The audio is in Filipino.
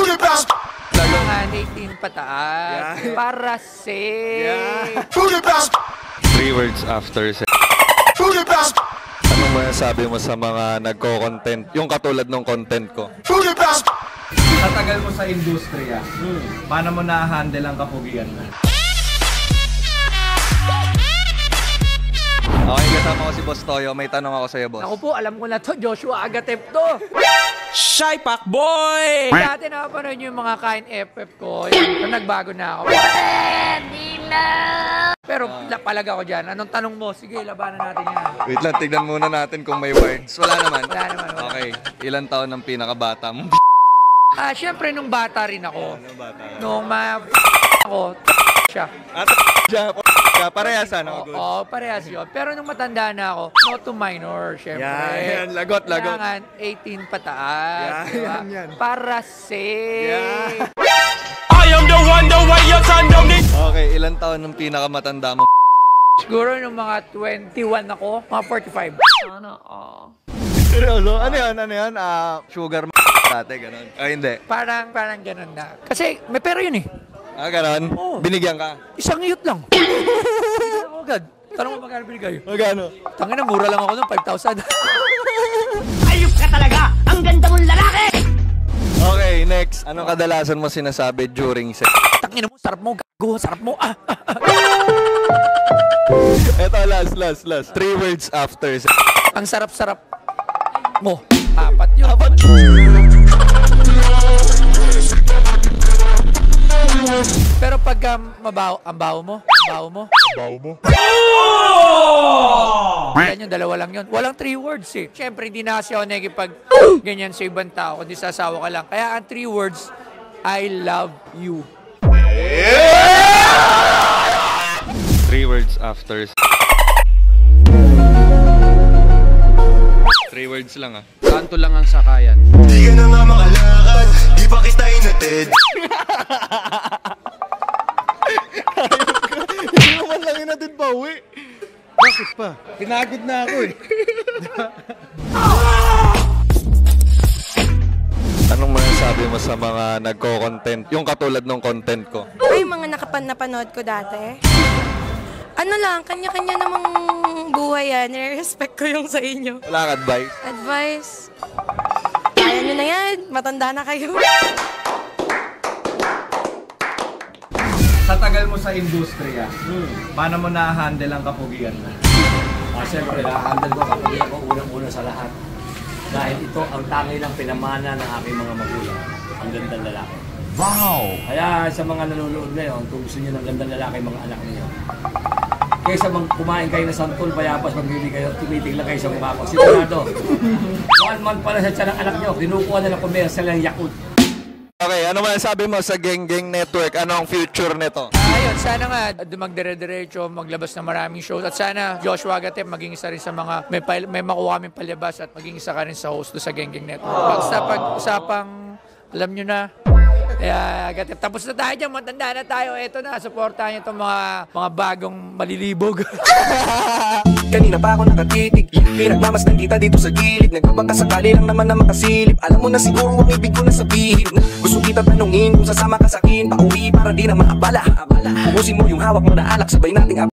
Mga 18 pataas. Yeah. Para safe. 3 words after sex. Anong masasabi mo sa mga nagko-content, yung katulad ng content ko? Sa tagal mo sa industriya, paano mo na-handle ang kapugian mo? Okay, kasama ko si Boss Toyo. May tanong ako sa'yo, boss. Ako po, alam ko na to. Joshua Agatep to. Shy Pack Boy! Dati nakapanood nyo yung mga kain FF ko. Yung nagbago na ako. Pero palag ako dyan. Anong tanong mo? Sige, labanan natin yan. Wait lang, tignan muna natin kung may words. Wala naman. Wala naman. Wala. Okay, ilan taon ng pinakabata mo? Siyempre, nung bata rin ako. Nung ako, siya. Parehas ano? Oo, parehas yun. Pero nung matanda na ako, no to minor, syempre. Yan, lagot. Kailangan 18 pataas. Yan, diba? yan. Para safe. I am the one, the way your son don't need. Okay, ilan taon ng pinakamatanda mo? Siguro nung mga 21 ako, mga 45. Seryoso? Ano yan? Sugar dati, ganun. Ay, hindi. Parang ganun na. Kasi may pera yun eh. Ganun? Oo. Binigyan ka? Isang iyot lang. Ako agad. Tanong mo magkano binigay? Magkano? Tangina, mura lang ako nung 5,000. Ayup ka talaga! Ang ganda mong lalaki! Okay, next. Anong kadalasan mo sinasabi during sex? Tangina mo, sarap mo, gago, sarap mo. Eto, last. 3 words after sex. Ang sarap-sarap mo. Apat yun. Pero pagka mabaho, ang baho mo. Yan yung dalawa lang yun. Walang 3 words eh. Siyempre, hindi na kasi ako nakikipag ganyan sa ibang tao, kundi sasawa ka lang. Kaya ang 3 words, I love you. 3 words after sex. 3 words lang Kanto lang ang sakayan. Di ka na nga makalakad, di pa kita inatid. Hindi naman lang natin pa uwi. Bakit pa? Pinagod na ako eh. Anong masasabi mo sa mga nagko-content, yung katulad ng content ko? Ay, mga napanood ko dati. Ano lang, kanya-kanya namang buhay yan. Nire-respect ko yung sa inyo. Wala kang advice? Advice? Kaya nyo na yan. Matanda na kayo. Sa tagal mo sa industriya, paano mo na-handle ang kapugian mo? Siyempre, na-handle ko kapag ako unang-una sa lahat. Dahil ito ang tangay ng pinamana ng aking mga magulang. Ang gandang lalaki. Wow! Kaya sa mga nanonood ngayon, kung gusto niyo ng gandang lalaki mga anak niyo, kaysa kumain kayo ng santol, payapas, magbili kayo, tumitig lang kayo sa mukha ko. Sigurado, 1 month pa lang sa tiyan ng anak niyo, kinukuha na ng commercial ng Yakult. Okay, ano masasabi mo sa Geng Geng Network? Ano ang future nito? Ayun, sana nga magdire-diretso, maglabas ng maraming shows. At sana Joshua Agatep maging isa rin sa mga may makuha kaming palabas at maging isa ka rin sa host do sa Geng Geng Network. Basta pag-usapang, alam nyo na. Kaya Agatep, tapos na tayo dyan, matanda na tayo. Eto na, supportahan nyo itong mga bagong malilibog. Kanina pa ako nakatitig, pinagmamasdan kita dito sa gilid. Nagbabaka sakali lang naman na makasilip. Alam mo na siguro ang ibig ko na sabihin. Gusto kita tanungin kung sasama ka sa akin, pauwi para di na maabala. Pupusin mo yung hawak mo na alak, sabay nating